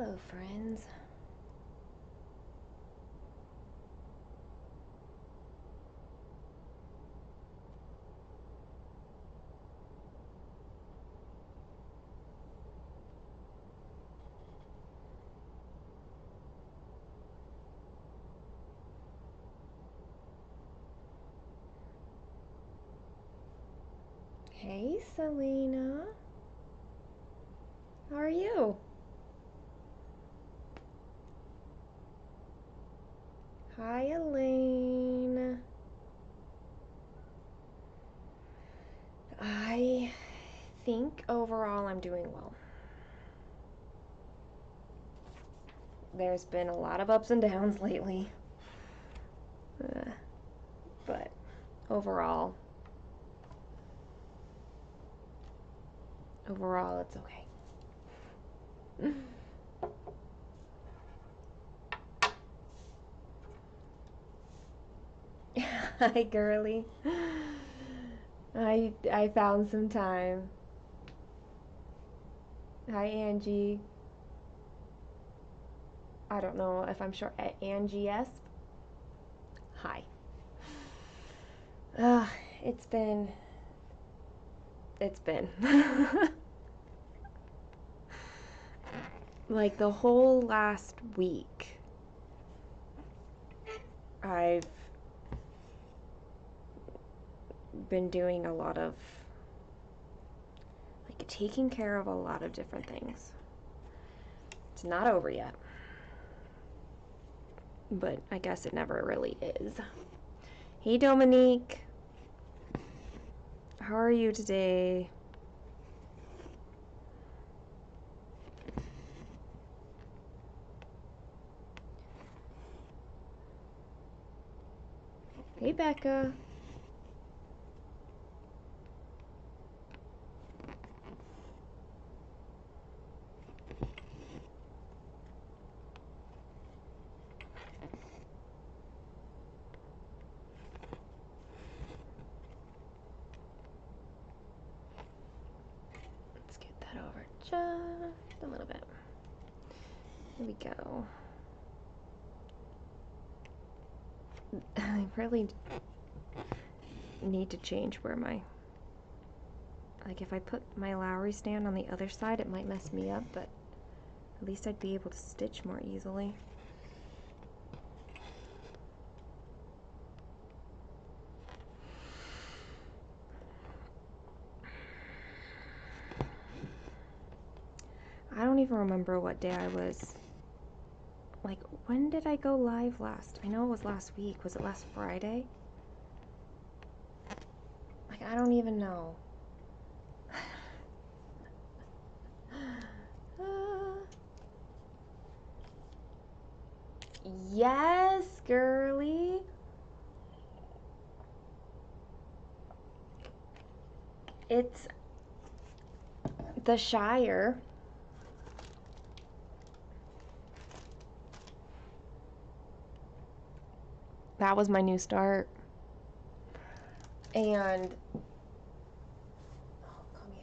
Hello, friends. Hey, Selena. How are you? Hi, Elaine. I think overall I'm doing well. There's been a lot of ups and downs lately. But overall it's okay. Hi, girly. I found some time. Hi, Angie. I don't know if I'm sure. Angie S. Hi. Uh, it's been. Like the whole last week, I've been doing a lot of, like, taking care of a lot of different things. It's not over yet, but I guess it never really is. Hey, Dominique. How are you today? Hey, Becca. Let's get that over just a little bit. Here we go. I really need to change where like if I put my Lowry stand on the other side, it might mess me up, but at least I'd be able to stitch more easily. I don't even remember what day I was. Like, when did I go live last? I know it was last week. Was it last Friday? Like, I don't even know. Yes, girly. It's the Shire. That was my new start. And oh, come here.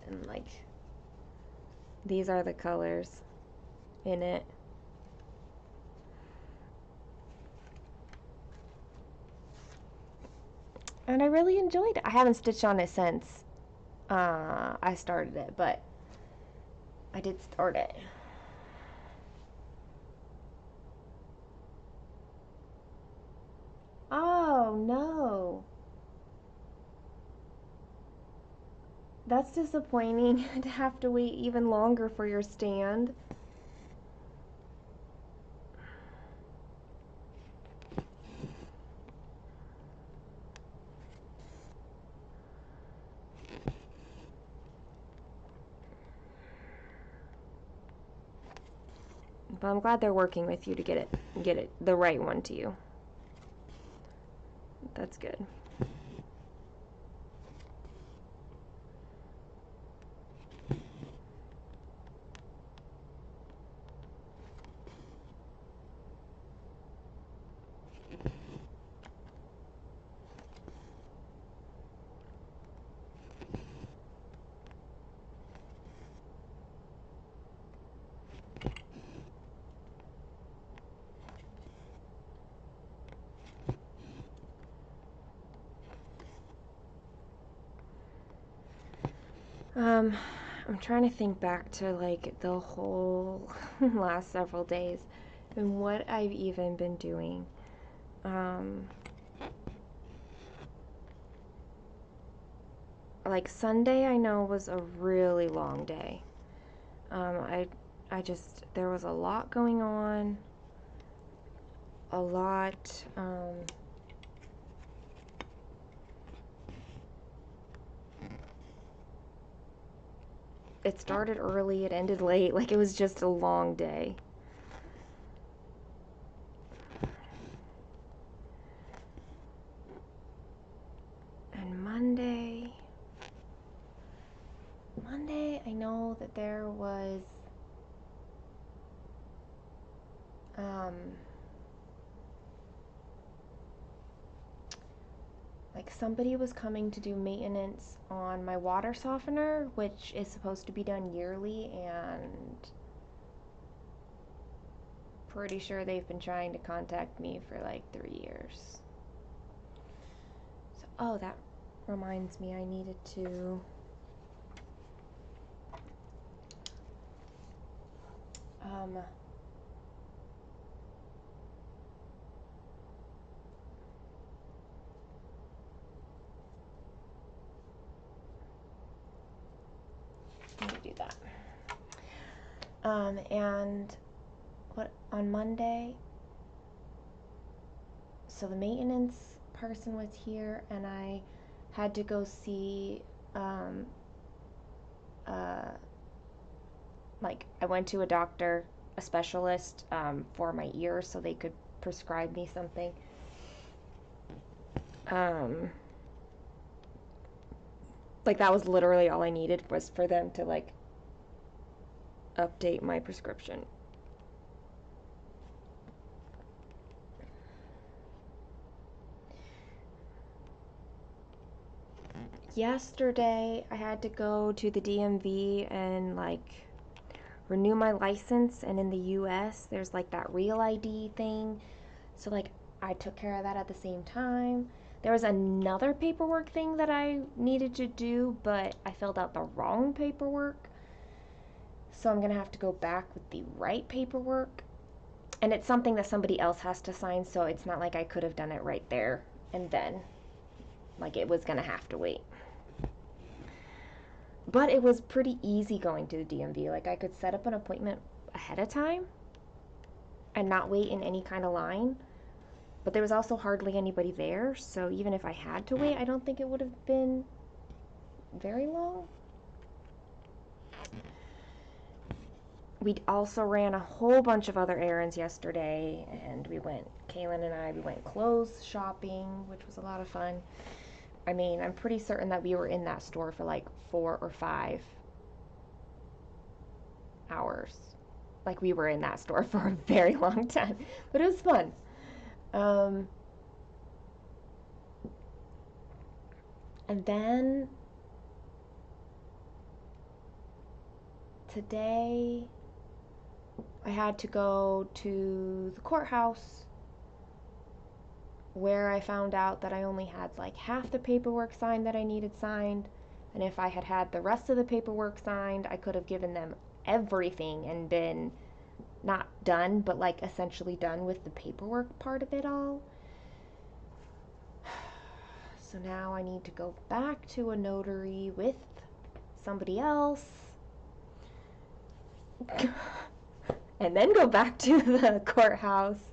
And like, these are the colors in it. And I really enjoyed it. I haven't stitched on it since I started it, but I did start it. Oh no. That's disappointing to have to wait even longer for your stand. But I'm glad they're working with you to get it the right one to you. That's good. Um, I'm trying to think back to like the whole last several days and what I've even been doing. Um, like Sunday, I know was a really long day. I just there was a lot going on, a lot. It started early, it ended late. Like it was just a long day. And Monday, I know that there was um, like somebody was coming to do maintenance on my water softener, which is supposed to be done yearly, and pretty sure they've been trying to contact me for like 3 years. So, oh, that reminds me, I needed to um, let me do that. And what on Monday? So the maintenance person was here, and I had to go see um, uh, like I went to a doctor, a specialist for my ears, so they could prescribe me something. Um, like that was literally all I needed was for them to like update my prescription. Yesterday, I had to go to the DMV and like renew my license, and in the US, there's like that real ID thing. So like I took care of that at the same time. There was another paperwork thing that I needed to do, but I filled out the wrong paperwork. So I'm going to have to go back with the right paperwork. And it's something that somebody else has to sign, so it's not like I could have done it right there and then. Like it was going to have to wait. But it was pretty easy going to the DMV. Like I could set up an appointment ahead of time and not wait in any kind of line. But there was also hardly anybody there, so even if I had to wait, I don't think it would have been very long. We also ran a whole bunch of other errands yesterday, and Kaylin and I, we went clothes shopping, which was a lot of fun. I mean, I'm pretty certain that we were in that store for like 4 or 5 hours. Like we were in that store for a very long time, but it was fun. Um, and then today I had to go to the courthouse where I found out that I only had like half the paperwork signed that I needed signed. And if I had had the rest of the paperwork signed, I could have given them everything and been not done, but like essentially done with the paperwork part of it all. So now I need to go back to a notary with somebody else and then go back to the courthouse.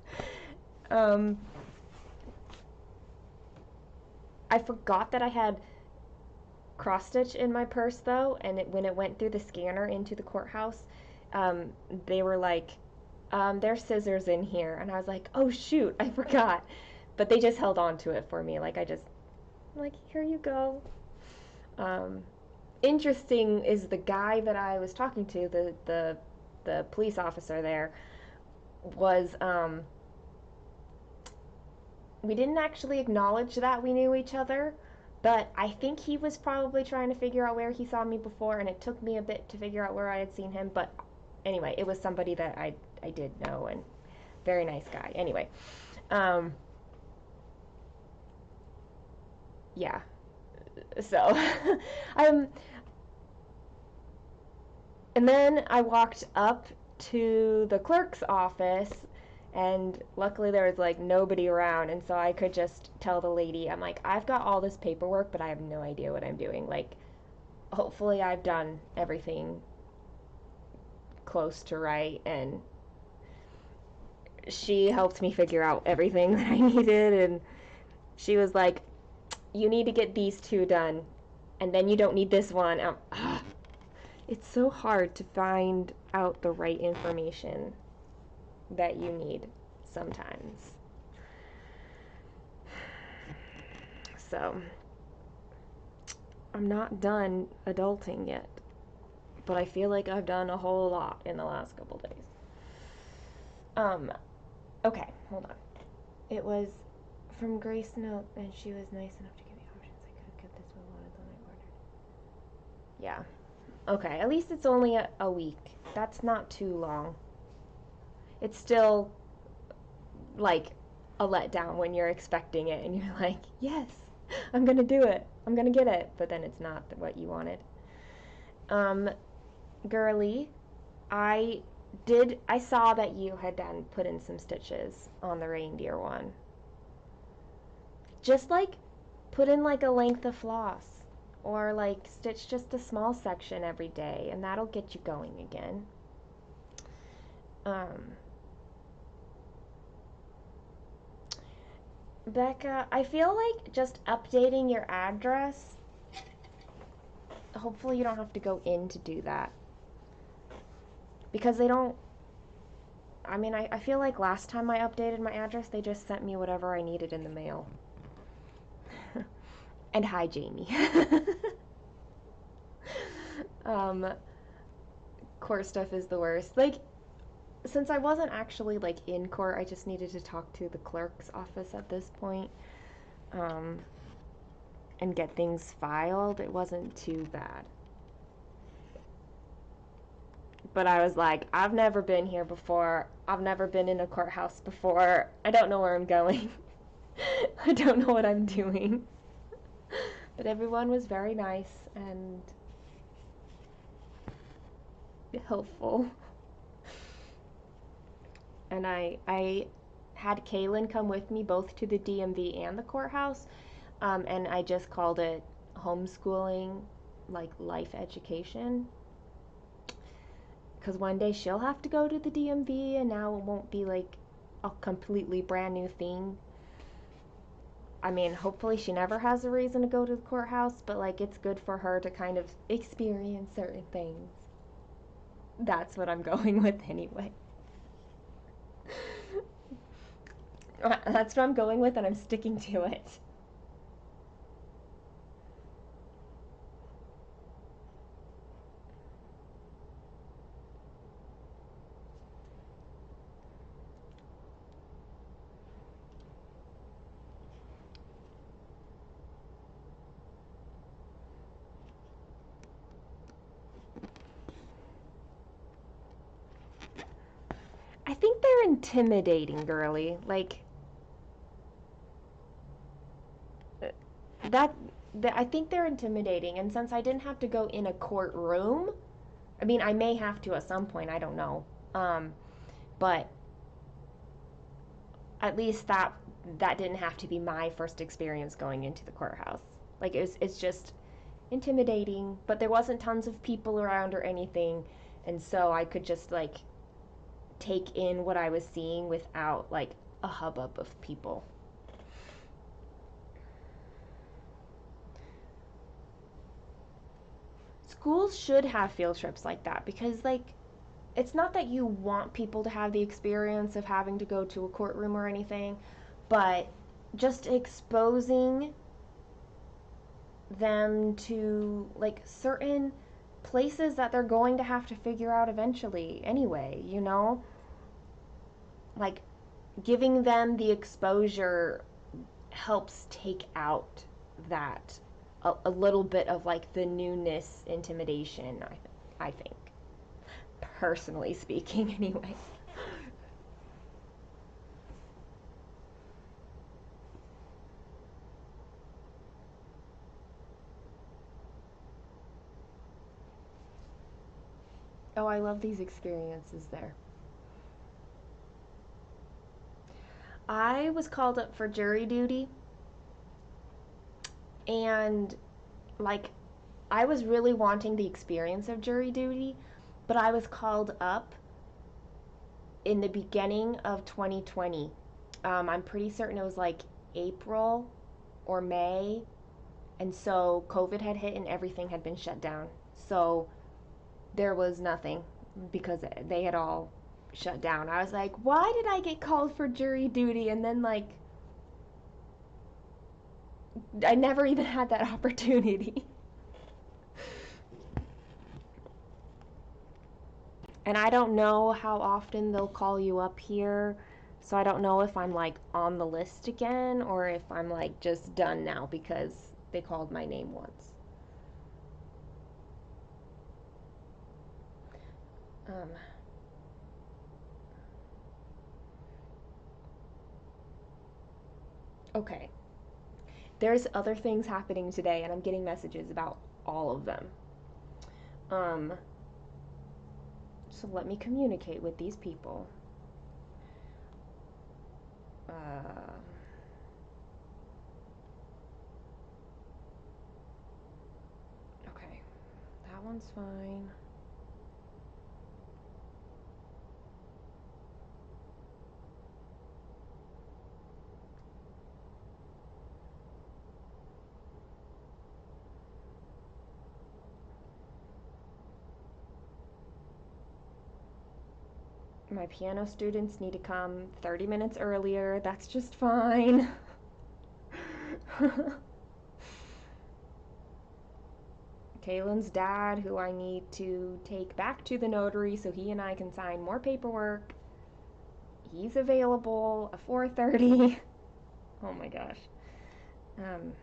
Um, I forgot that I had cross stitch in my purse though, and when it went through the scanner into the courthouse, they were like, "There's scissors in here," and I was like, "Oh shoot, I forgot," but they just held on to it for me. Like, "Here you go." Um, Interesting is the guy that I was talking to, the police officer there, was we didn't actually acknowledge that we knew each other, but I think he was probably trying to figure out where he saw me before, and it took me a bit to figure out where I had seen him. But anyway, it was somebody that I did know, and very nice guy. Anyway, um, yeah. So, um, And then I walked up to the clerk's office, and luckily there was like nobody around, and so I could just tell the lady, I'm like, I've got all this paperwork, but I have no idea what I'm doing. Like, hopefully I've done everything close to right. And she helped me figure out everything that I needed, and she was like, you need to get these two done, and then you don't need this one. It's so hard to find out the right information that you need sometimes. So, I'm not done adulting yet, but I feel like I've done a whole lot in the last couple days. Okay, hold on. It was from Grace Note, and she was nice enough to give me options. I could have kept this one wanted when I ordered. Yeah. Okay, at least it's only a week. That's not too long. It's still like a letdown when you're expecting it and you're like, yes, I'm gonna do it. I'm gonna get it. But then it's not what you wanted. Girly, I saw that you had done put in some stitches on the reindeer one. Just like put in like a length of floss, or like stitch just a small section every day, and that'll get you going again. Becca, I feel like just updating your address, hopefully you don't have to go in to do that, because they don't, I mean, I feel like last time I updated my address, they just sent me whatever I needed in the mail. And hi, Jamie. Court stuff is the worst. Like, since I wasn't actually like in court, I just needed to talk to the clerk's office at this point, and get things filed. It wasn't too bad. But I was like, I've never been here before. I've never been in a courthouse before. I don't know where I'm going. I don't know what I'm doing. But everyone was very nice and helpful. And I had Kaylin come with me both to the DMV and the courthouse, and I just called it homeschooling, like life education. Because one day she'll have to go to the DMV, and now it won't be like a completely brand new thing. I mean, hopefully she never has a reason to go to the courthouse, but like it's good for her to kind of experience certain things. That's what I'm going with anyway. That's what I'm going with, and I'm sticking to it. I think they're intimidating, girly. Like, that, I think they're intimidating, and since I didn't have to go in a courtroom, I mean, I may have to at some point, I don't know. But at least that didn't have to be my first experience going into the courthouse. Like, it's just intimidating, but there wasn't tons of people around or anything, and so I could just like take in what I was seeing without like a hubbub of people. Schools should have field trips like that, because like it's not that you want people to have the experience of having to go to a courtroom or anything, but just exposing them to like certain places that they're going to have to figure out eventually anyway, you know? Like giving them the exposure helps take out that a little bit of like the newness intimidation, I think, personally speaking anyway. Oh, I love these experiences there. I was called up for jury duty, and like I was really wanting the experience of jury duty, but I was called up in the beginning of 2020. I'm pretty certain it was like April or May, and so COVID had hit and everything had been shut down. So there was nothing because they had all shut down. I was like, why did I get called for jury duty? And then, like, I never even had that opportunity. And I don't know how often they'll call you up here. So I don't know if I'm like on the list again or if I'm like just done now because they called my name once. Um, okay. There's other things happening today, and I'm getting messages about all of them. Um, so let me communicate with these people. Uh, okay, that one's fine. My piano students need to come 30 minutes earlier. That's just fine. Kaylin's dad, who I need to take back to the notary so he and I can sign more paperwork. He's available at 4:30. Oh my gosh. Um,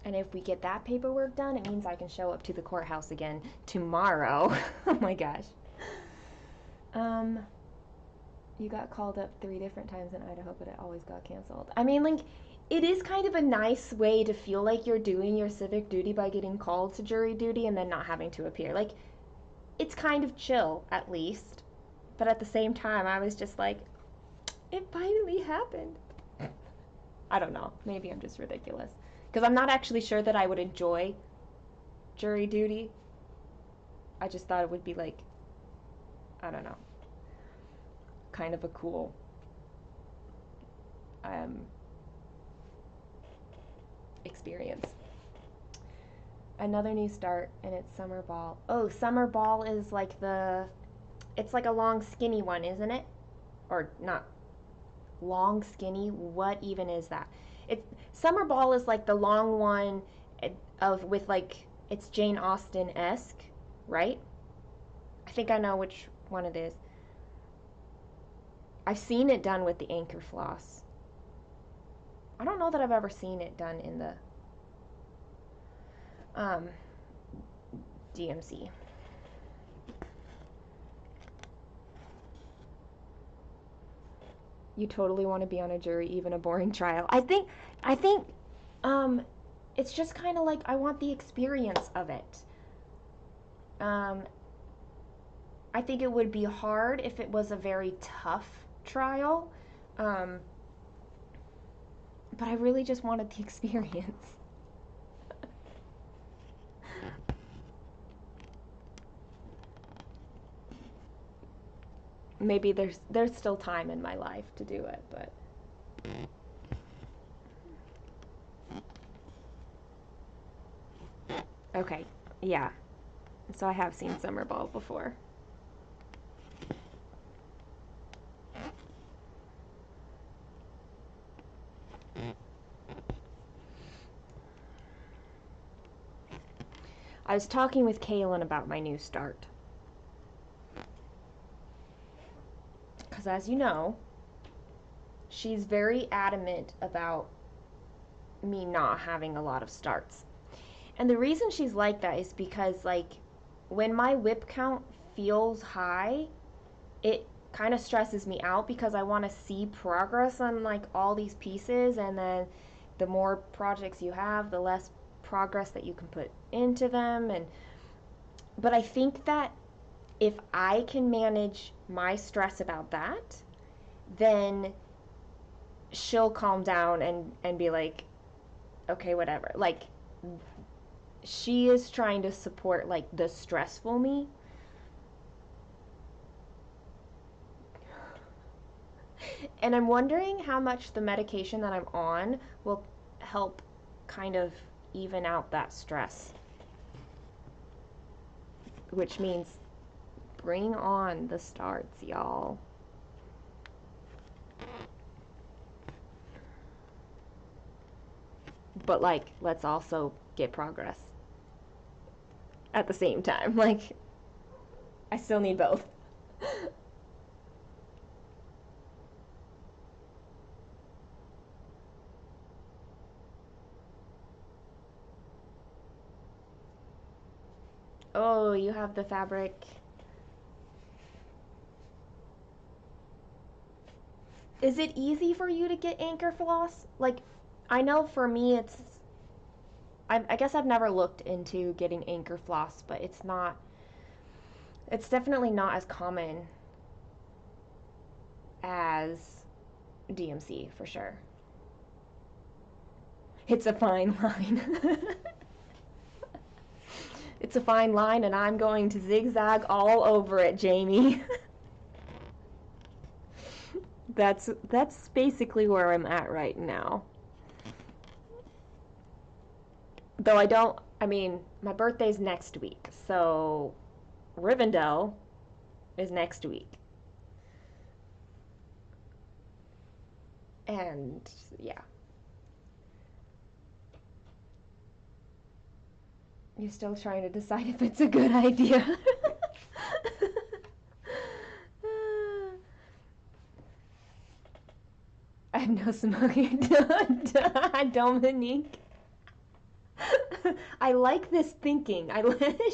and if we get that paperwork done, it means I can show up to the courthouse again tomorrow. Oh my gosh. Um, you got called up 3 different times in Idaho, but it always got canceled. I mean, like, it is kind of a nice way to feel like you're doing your civic duty by getting called to jury duty and then not having to appear. Like, it's kind of chill, at least. But at the same time, I was just like, it finally happened. I don't know. Maybe I'm just ridiculous. Because I'm not actually sure that I would enjoy jury duty. I just thought it would be like, I don't know, kind of a cool um, experience. Another new start, and it's summer ball. Oh, summer ball is like it's like a long skinny one, isn't it? Or not long skinny. What even is that? It's summer ball is like the long one of with like it's Jane Austen esque, right? I think I know which one it is. I've seen it done with the anchor floss. I don't know that I've ever seen it done in the um, DMC. You totally want to be on a jury, even a boring trial. I think, um, it's just kind of like I want the experience of it. Um, I think it would be hard if it was a very tough trial, um, but I really just wanted the experience. Maybe there's still time in my life to do it, but okay, yeah. So I have seen summer ball before. I was talking with Kaylin about my new start. because as you know, she's very adamant about me not having a lot of starts. And the reason she's like that is because, like, when my whip count feels high, it kind of stresses me out because I want to see progress on like all these pieces, and then the more projects you have, the less progress that you can put into them. And but I think that if I can manage my stress about that, then she'll calm down and be like, okay, whatever. Like, she is trying to support like the stressful me. And I'm wondering how much the medication that I'm on will help kind of even out that stress. Which means bring on the starts, y'all. But like, let's also get progress at the same time. Like, I still need both. Oh, you have the fabric. Is it easy for you to get anchor floss? Like, I know for me it's. I guess I've never looked into getting anchor floss, but it's not. It's definitely not as common as DMC for sure. It's a fine line. It's a fine line, and I'm going to zigzag all over it, Jamie. That's basically where I'm at right now. Though I mean, my birthday's next week, so Rivendell is next week. And yeah. You're still trying to decide if it's a good idea. I have no smoking. Dominique. I like this thinking.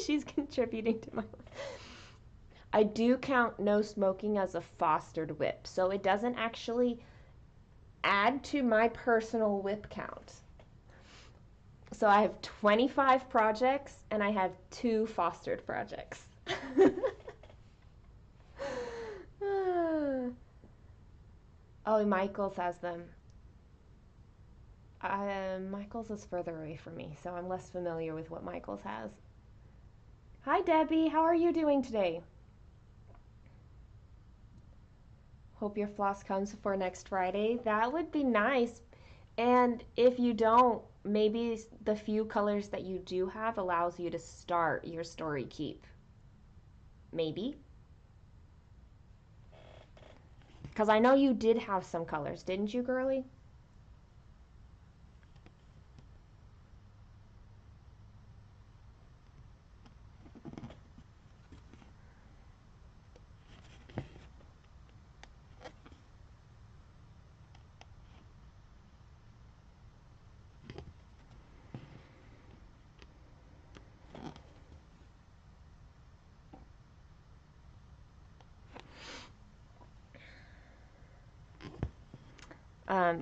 She's contributing to my. I do count no smoking as a fostered whip, so it doesn't actually add to my personal whip count. So I have 25 projects and I have 2 fostered projects. Oh, Michael's has them. Michael's is further away from me, so I'm less familiar with what Michael's has. Hi, Debbie. How are you doing today? Hope your floss comes for next Friday. That would be nice. And if you don't, maybe the few colors that you do have allows you to start your story keep. Maybe. Because I know you did have some colors, didn't you, girly?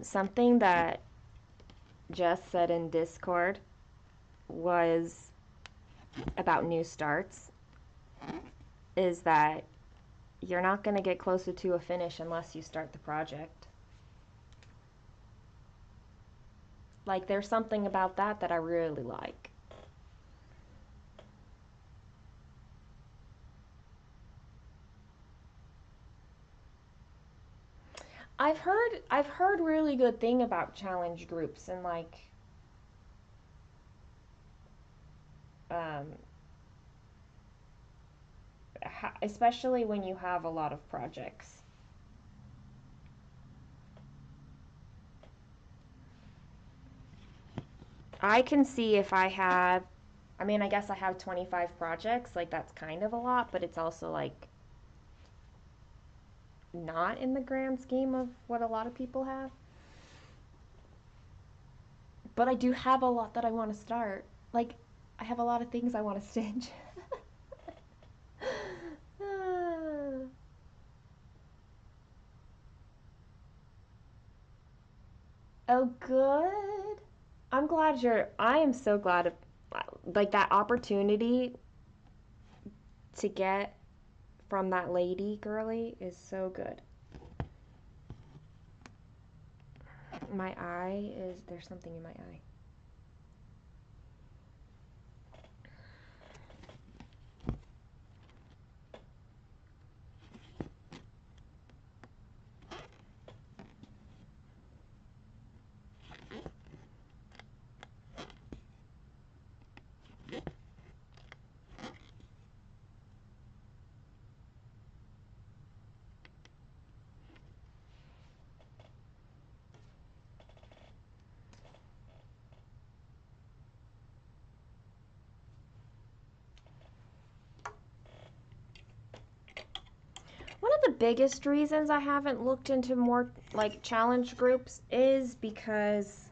Something that Jess said in Discord was about new starts is that you're not going to get closer to a finish unless you start the project. Like, there's something about that that I really like. I've heard really good thing about challenge groups and like um, especially when you have a lot of projects. I can see if I have, I mean, I guess I have 25 projects, like that's kind of a lot, but it's also like not in the grand scheme of what a lot of people have. But I do have a lot that I want to start. Like, I have a lot of things I want to stitch. Oh, good. I am so glad of, like, that opportunity to get from that lady girly is so good. My eye is, there's something in my eye. One of the biggest reasons I haven't looked into more like challenge groups is because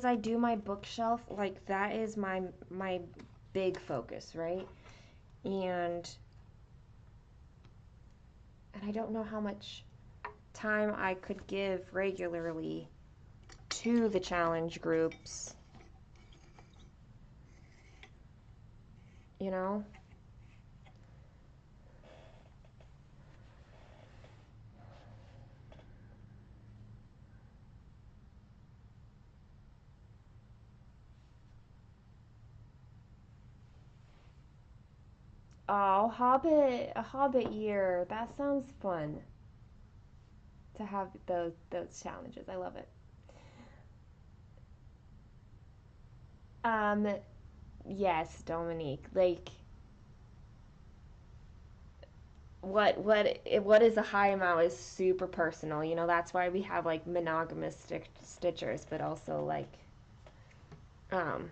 I do my bookshelf, like that is my big focus, right? And I don't know how much time I could give regularly to the challenge groups, you know? Oh, a Hobbit year. That sounds fun to have those challenges. I love it. Um, yes, Dominique. Like, what is a high amount is super personal. You know, that's why we have like monogamous stitchers, but also like, um,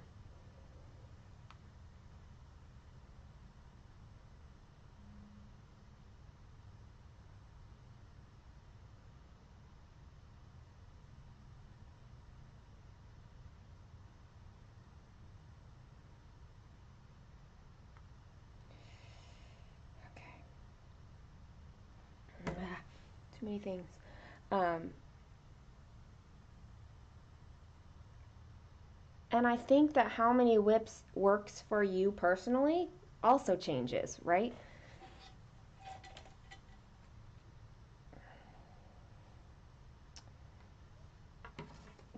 okay, too many things. Um, and I think that how many whips works for you personally also changes, right?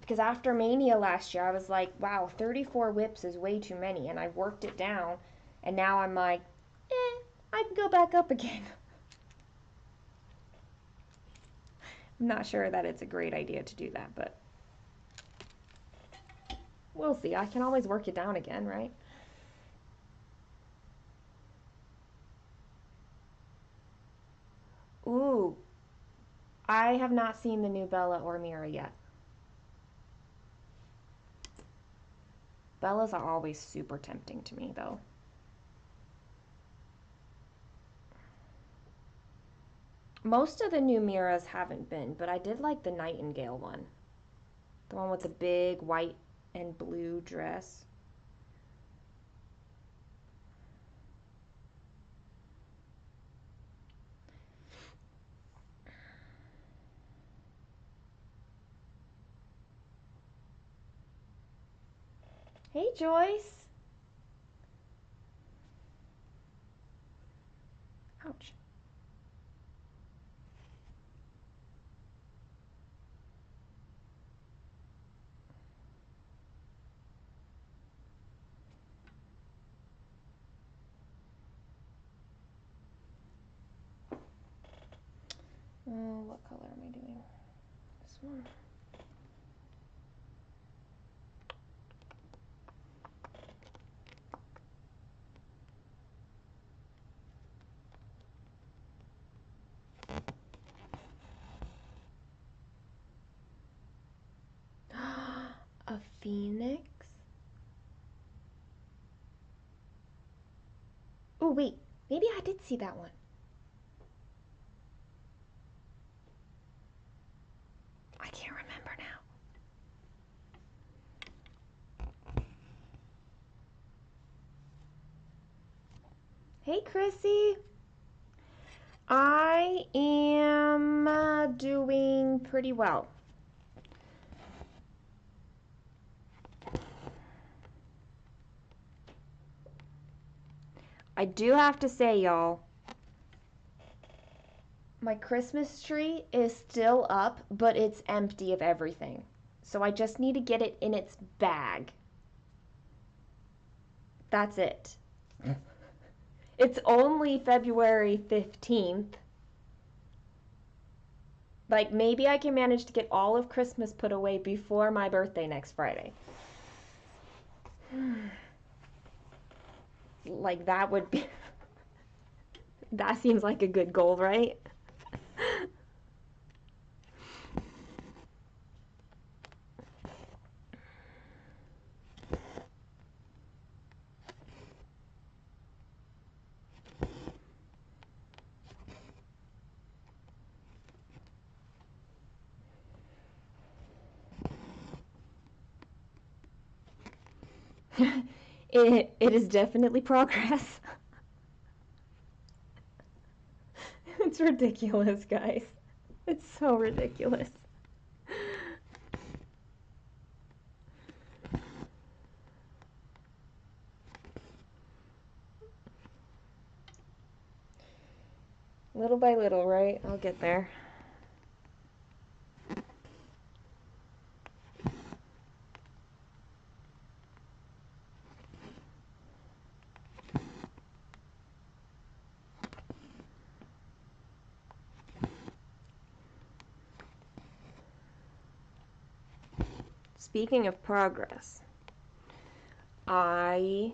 Because after Mania last year, I was like, wow, 34 whips is way too many. And I worked it down. And now I'm like, I can go back up again. I'm not sure that it's a great idea to do that, but we'll see. I can always work it down again, right? Ooh, I have not seen the new Bella or Mira yet. Bellas are always super tempting to me, though. Most of the new Miras haven't been, but I did like the Nightingale one. The one with the big white and blue dress. Hey, Joyce. Ouch. Oh, what color am I doing? This one. A phoenix? Oh, wait. Maybe I did see that one. I can't remember now. Hey, Chrissy. I am doing pretty well. I do have to say, y'all, my Christmas tree is still up, but it's empty of everything. So I just need to get it in its bag. That's it. It's only February 15th. Like, maybe I can manage to get all of Christmas put away before my birthday next Friday. Like, that would be... That seems like a good goal, right? It is definitely progress. It's ridiculous, guys. It's so ridiculous. Little by little, right? I'll get there. Speaking of progress, I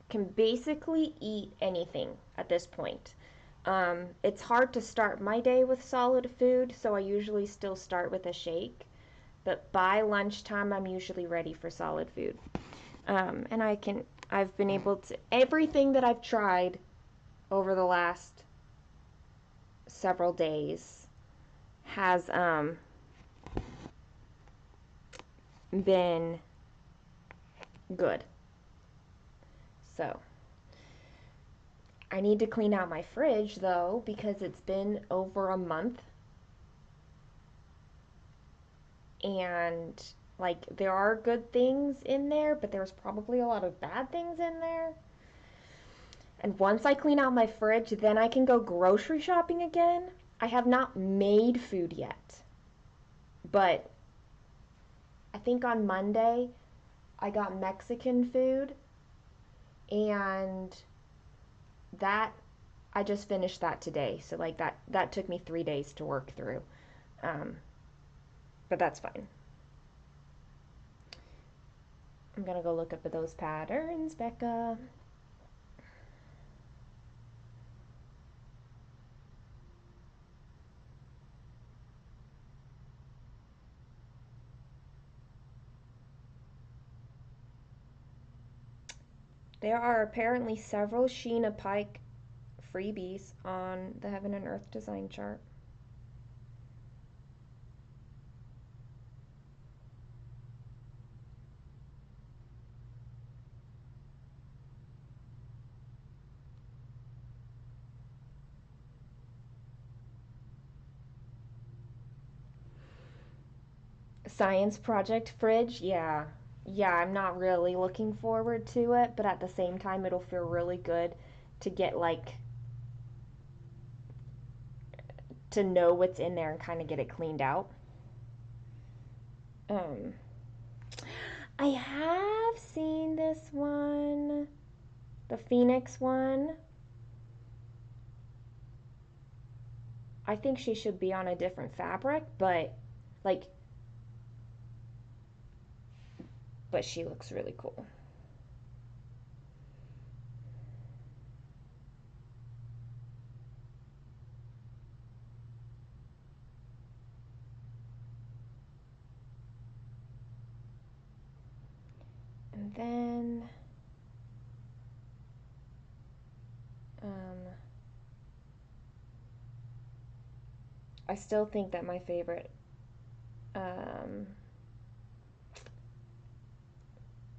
can basically eat anything at this point. It's hard to start my day with solid food, so I usually still start with a shake. But by lunchtime, I'm usually ready for solid food. And I've been able to, everything that I've tried over the last several days has been good. So I need to clean out my fridge though, because it's been over a month, and like there are good things in there, but there's probably a lot of bad things in there. And once I clean out my fridge, then I can go grocery shopping again. I have not made food yet, but I think on Monday I got Mexican food, and that I just finished that today. So like that took me 3 days to work through, but that's fine. I'm gonna go look up at those patterns, Becca. There are apparently several Sheena Pike freebies on the Heaven and Earth design chart. Science project fridge, yeah. Yeah, I'm not really looking forward to it, but at the same time, it'll feel really good to get like to know what's in there and kind of get it cleaned out. Um, I have seen this one, the Phoenix one. I think she should be on a different fabric, like, but she looks really cool. And then I still think that my favorite um,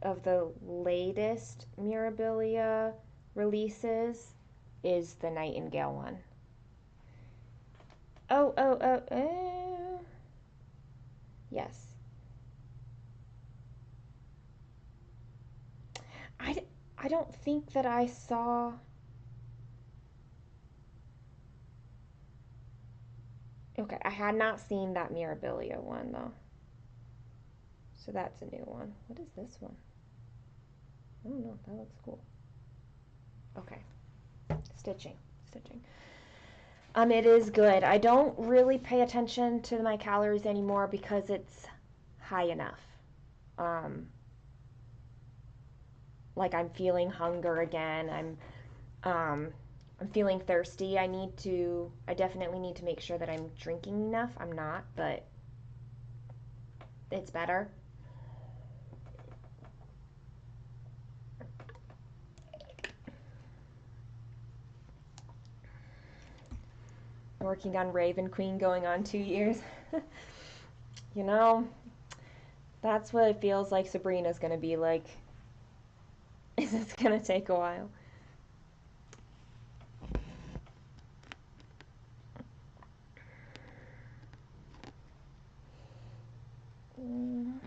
of the latest Mirabilia releases is the Nightingale one. Yes. I, I don't think that I saw. Okay, I had not seen that Mirabilia one though. So that's a new one. What is this one? I don't know. That looks cool. Okay. Stitching. Stitching. It is good. I don't really pay attention to my calories anymore because it's high enough. Um, like I'm feeling hunger again. I'm feeling thirsty. I definitely need to make sure that I'm drinking enough. I'm not, but it's better. Working on Raven Queen going on 2 years. You know, that's what it feels like Sabrina's gonna be like. It's gonna take a while. And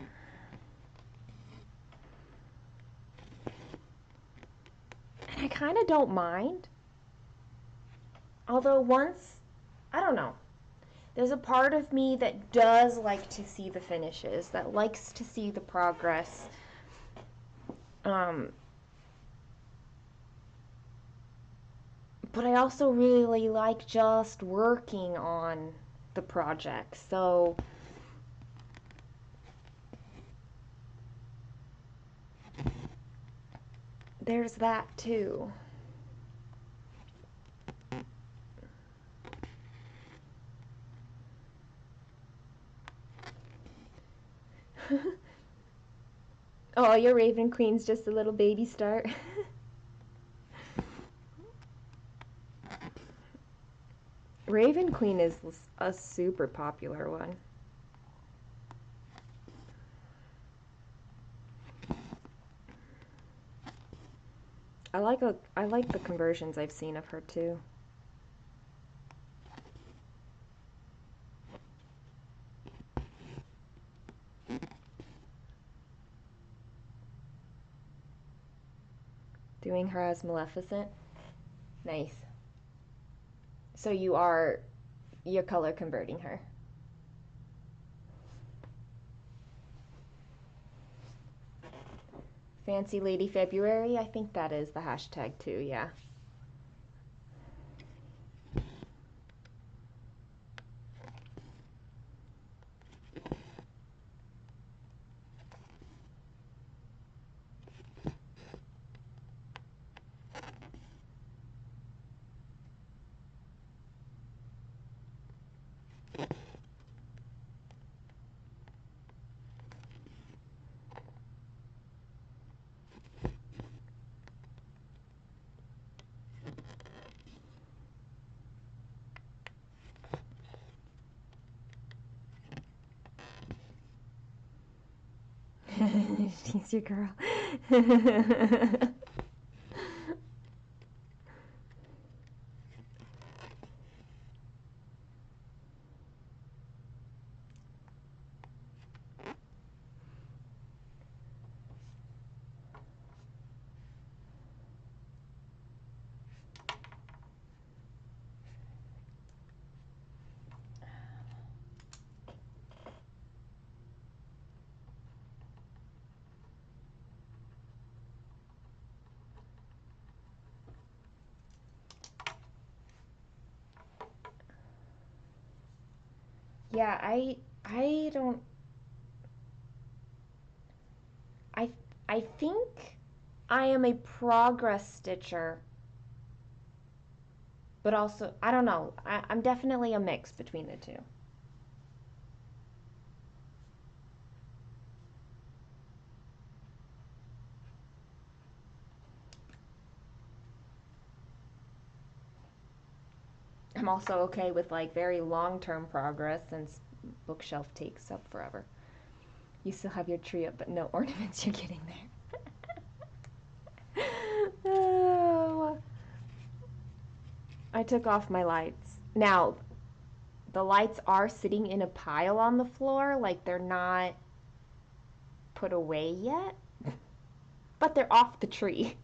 I kind of don't mind. Although I don't know. There's a part of me that does like to see the finishes, that likes to see the progress. Um, but I also really like just working on the project. So there's that too. Oh, your Raven Queen's just a little baby start. Raven Queen is a super popular one. I like the conversions I've seen of her too. Doing her as Maleficent. Nice. So you're color converting her. Fancy Lady February, I think that is the hashtag too, yeah. She's your girl. Yeah, I don't I I think I am a progress stitcher, but also I don't know. I'm definitely a mix between the two. I'm also okay with like very long-term progress since bookshelf takes up forever. You still have your tree up, but no ornaments. You're getting there. Oh, I took off my lights. Now, the lights are sitting in a pile on the floor, like they're not put away yet, but they're off the tree.